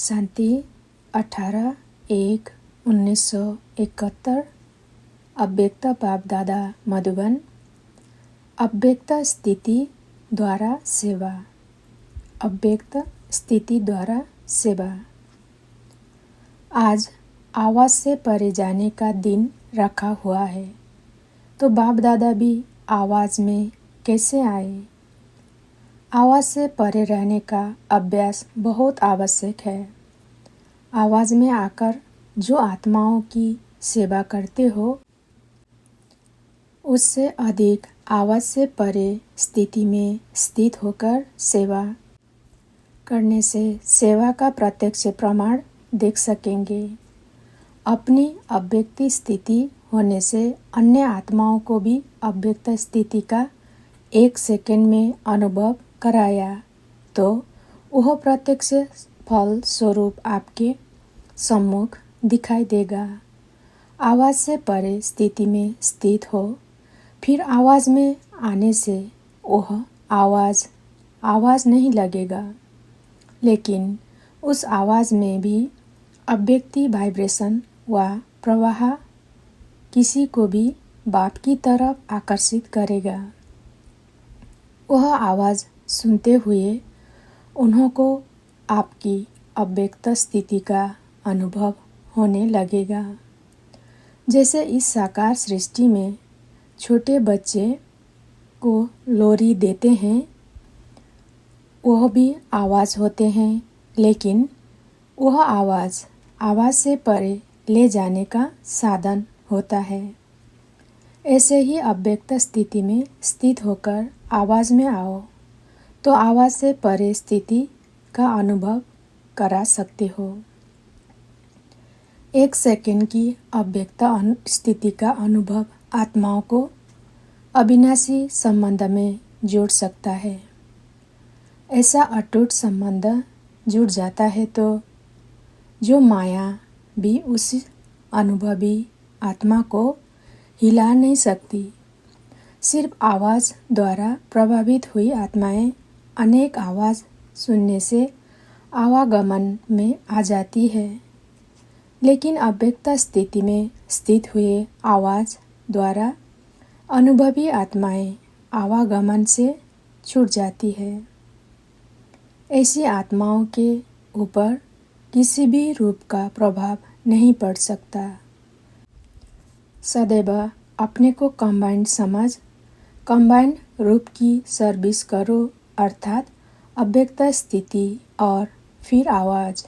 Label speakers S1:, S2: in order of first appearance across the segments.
S1: शांति 18/1/1971। अव्यक्त बाप दादा मधुबन। अव्यक्त स्थिति द्वारा सेवा। अव्यक्त स्थिति द्वारा सेवा। आज आवाज से परे जाने का दिन रखा हुआ है, तो बाप दादा भी आवाज में कैसे आए? आवाज से परे रहने का अभ्यास बहुत आवश्यक है। आवाज में आकर जो आत्माओं की सेवा करते हो, उससे अधिक आवाज से परे स्थिति में स्थित होकर सेवा करने से सेवा का प्रत्यक्ष प्रमाण देख सकेंगे। अपनी अव्यक्त स्थिति होने से अन्य आत्माओं को भी अव्यक्त स्थिति का 1 सेकंड में अनुभव कराया, तो वह प्रत्यक्ष फल स्वरूप आपके सम्मुख दिखाई देगा। आवाज से परे स्थिति में स्थित हो, फिर आवाज में आने से वह आवाज नहीं लगेगा, लेकिन उस आवाज में भी अव्यक्त वाइब्रेशन व प्रवाह किसी को भी बाप की तरफ आकर्षित करेगा। वह आवाज सुनते हुए उन्हों को आपकी अव्यक्त स्थिति का अनुभव होने लगेगा। जैसे इस साकार सृष्टि में छोटे बच्चे को लोरी देते हैं, वह भी आवाज होते हैं, लेकिन वह आवाज से परे ले जाने का साधन होता है। ऐसे ही अव्यक्त स्थिति में स्थित होकर आवाज में आओ, तो आवाज से परे स्थिति का अनुभव करा सकते हो। 1 सेकंड की अव्यक्त स्थिति का अनुभव आत्माओं को अविनाशी संबंध में जोड़ सकता है। ऐसा अटूट संबंध जुड़ जाता है तो जो माया भी उस अनुभवी आत्मा को हिला नहीं सकती। सिर्फ आवाज द्वारा प्रभावित हुई आत्माएं अनेक आवाज सुनने से आवागमन में आ जाती है, लेकिन अव्यक्त स्थिति में स्थित हुए आवाज द्वारा अनुभवी आत्माएं आवागमन से छूट जाती है। ऐसी आत्माओं के ऊपर किसी भी रूप का प्रभाव नहीं पड़ सकता। सदैव अपने को कंबाइंड समझ कंबाइंड रूप की सर्विस करो, अर्थात अव्यक्त स्थिति और फिर आवाज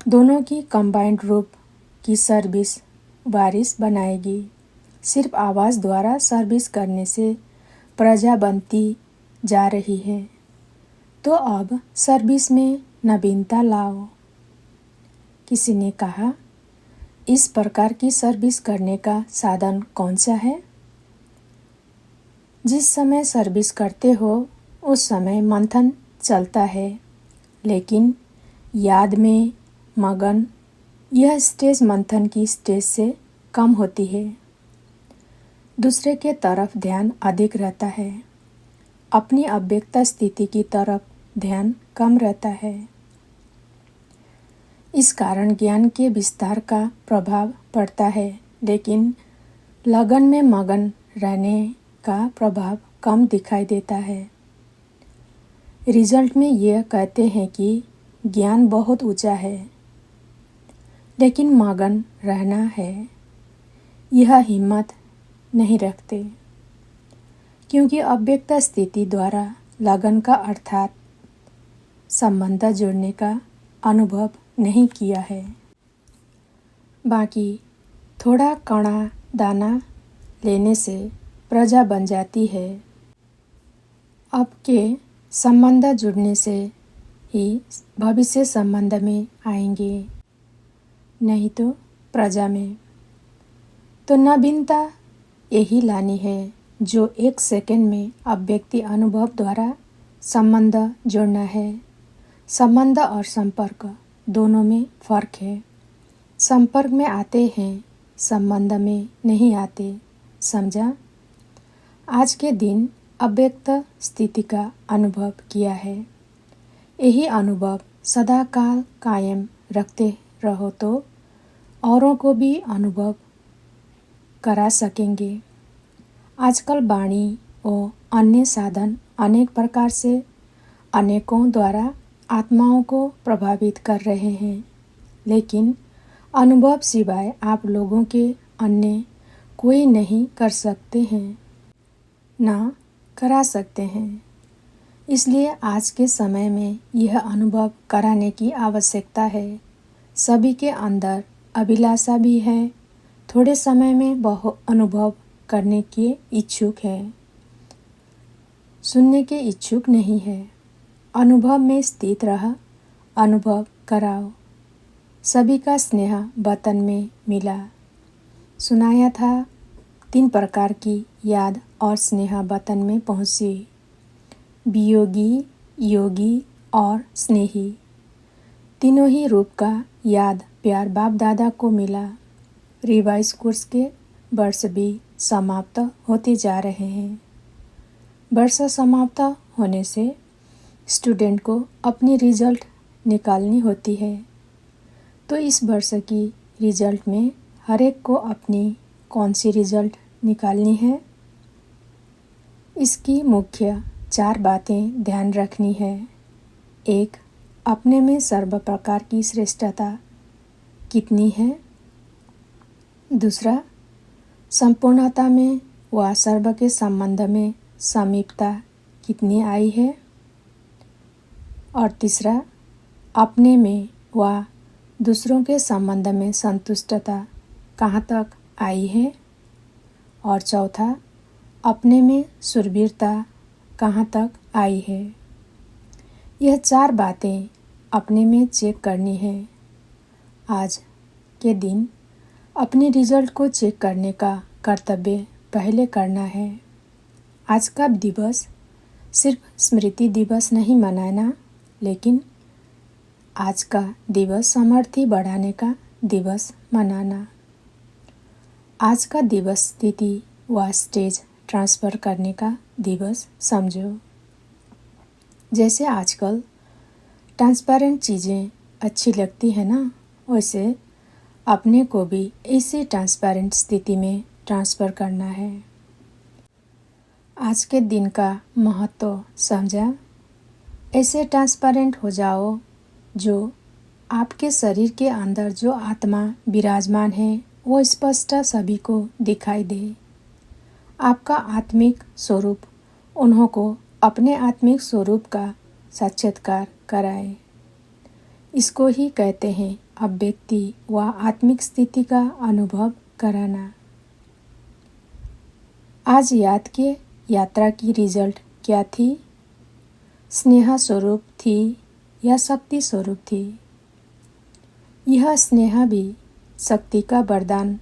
S1: दोनों की कंबाइंड रूप की सर्विस वारिस बनाएगी। सिर्फ आवाज द्वारा सर्विस करने से प्रजा बनती जा रही है, तो अब सर्विस में नवीनता लाओ। किसी ने कहा, इस प्रकार की सर्विस करने का साधन कौन सा है? जिस समय सर्विस करते हो उस समय मंथन चलता है, लेकिन याद में मगन यह स्टेज मंथन की स्टेज से कम होती है। दूसरे के तरफ ध्यान अधिक रहता है, अपनी अव्यक्त स्थिति की तरफ ध्यान कम रहता है। इस कारण ज्ञान के विस्तार का प्रभाव पड़ता है, लेकिन लगन में मगन रहने का प्रभाव कम दिखाई देता है। रिजल्ट में यह कहते हैं कि ज्ञान बहुत ऊंचा है, लेकिन मगन रहना है, यह हिम्मत नहीं रखते, क्योंकि अव्यक्त स्थिति द्वारा लगन का अर्थात संबंध जोड़ने का अनुभव नहीं किया है। बाकी थोड़ा कणा दाना लेने से प्रजा बन जाती है। अब के संबंध जुड़ने से ही भविष्य संबंध में आएंगे, नहीं तो प्रजा में। तो नवीनता यही लानी है, जो 1 सेकंड में अव्यक्ति अनुभव द्वारा संबंध जोड़ना है। संबंध और संपर्क दोनों में फर्क है। संपर्क में आते हैं, संबंध में नहीं आते। समझा? आज के दिन अव्यक्त स्थिति का अनुभव किया है। यही अनुभव सदा काल कायम रखते रहो तो औरों को भी अनुभव करा सकेंगे। आजकल वाणी और अन्य साधन अनेक प्रकार से अनेकों द्वारा आत्माओं को प्रभावित कर रहे हैं, लेकिन अनुभव सिवाय आप लोगों के अन्य कोई नहीं कर सकते हैं, ना करा सकते हैं। इसलिए आज के समय में यह अनुभव कराने की आवश्यकता है। सभी के अंदर अभिलाषा भी है, थोड़े समय में वह अनुभव करने के इच्छुक है, सुनने के इच्छुक नहीं है। अनुभव में स्थित रह, अनुभव कराओ। सभी का स्नेह वतन में मिला। सुनाया था 3 प्रकार की याद और स्नेह वतन में पहुँची, वियोगी, योगी और स्नेही। तीनों ही रूप का याद प्यार बाप दादा को मिला। रिवाइज कोर्स के वर्ष भी समाप्त होते जा रहे हैं। वर्ष समाप्त होने से स्टूडेंट को अपनी रिजल्ट निकालनी होती है। तो इस वर्ष की रिजल्ट में हर एक को अपनी कौन सी रिजल्ट निकालनी है, इसकी मुख्य 4 बातें ध्यान रखनी है। 1. अपने में सर्व प्रकार की श्रेष्ठता कितनी है। 2. संपूर्णता में व सर्व के संबंध में समीपता कितनी आई है। और 3. अपने में व दूसरों के संबंध में संतुष्टता कहाँ तक आई है। और 4. अपने में शूरवीरता कहाँ तक आई है। यह 4 बातें अपने में चेक करनी है। आज के दिन अपने रिजल्ट को चेक करने का कर्तव्य पहले करना है। आज का दिवस सिर्फ स्मृति दिवस नहीं मनाना, लेकिन आज का दिवस सामर्थ्य बढ़ाने का दिवस मनाना। आज का दिवस स्थिति व स्टेज ट्रांसफ़र करने का दिवस समझो। जैसे आजकल ट्रांसपेरेंट चीज़ें अच्छी लगती है ना, वैसे अपने को भी इसी ट्रांसपेरेंट स्थिति में ट्रांसफ़र करना है। आज के दिन का महत्व समझा। ऐसे ट्रांसपेरेंट हो जाओ जो आपके शरीर के अंदर जो आत्मा विराजमान है वो स्पष्ट सभी को दिखाई दे। आपका आत्मिक स्वरूप उन्हों को अपने आत्मिक स्वरूप का साक्षात्कार कराए। इसको ही कहते हैं अव्यक्ति व आत्मिक स्थिति का अनुभव कराना। आज याद के यात्रा की रिजल्ट क्या थी? स्नेह स्वरूप थी या शक्ति स्वरूप थी? यह स्नेह भी शक्ति का वरदान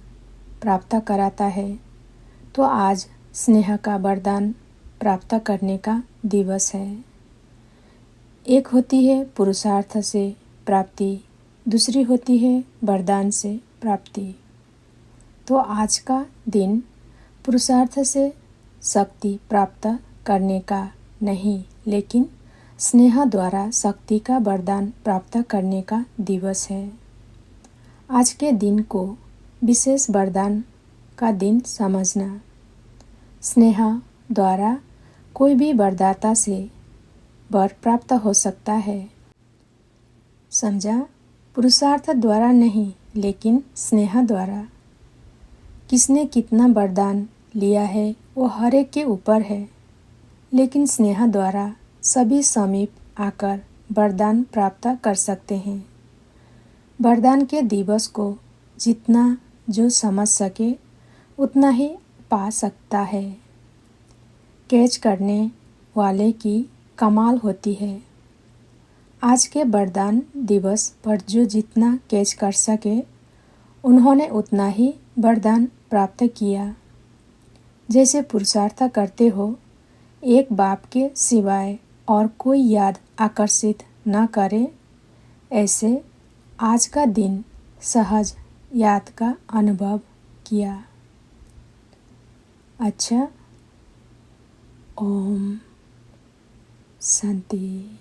S1: प्राप्त कराता है। तो आज स्नेह का वरदान प्राप्त करने का दिवस है। एक होती है पुरुषार्थ से प्राप्ति, दूसरी होती है वरदान से प्राप्ति। तो आज का दिन पुरुषार्थ से शक्ति प्राप्त करने का नहीं, लेकिन स्नेह द्वारा शक्ति का वरदान प्राप्त करने का दिवस है। आज के दिन को विशेष वरदान का दिन समझना। स्नेह द्वारा कोई भी वरदाता से वर प्राप्त हो सकता है। समझा? पुरुषार्थ द्वारा नहीं, लेकिन स्नेह द्वारा। किसने कितना वरदान लिया है वो हर एक के ऊपर है, लेकिन स्नेह द्वारा सभी समीप आकर वरदान प्राप्त कर सकते हैं। वरदान के दिवस को जितना जो समझ सके उतना ही पा सकता है। कैच करने वाले की कमाल होती है। आज के वरदान दिवस पर जो जितना कैच कर सके उन्होंने उतना ही वरदान प्राप्त किया। जैसे पुरुषार्थ करते हो, एक बाप के सिवाय और कोई याद आकर्षित न करे, ऐसे आज का दिन सहज याद का अनुभव किया। अच्छा, ओम शांति।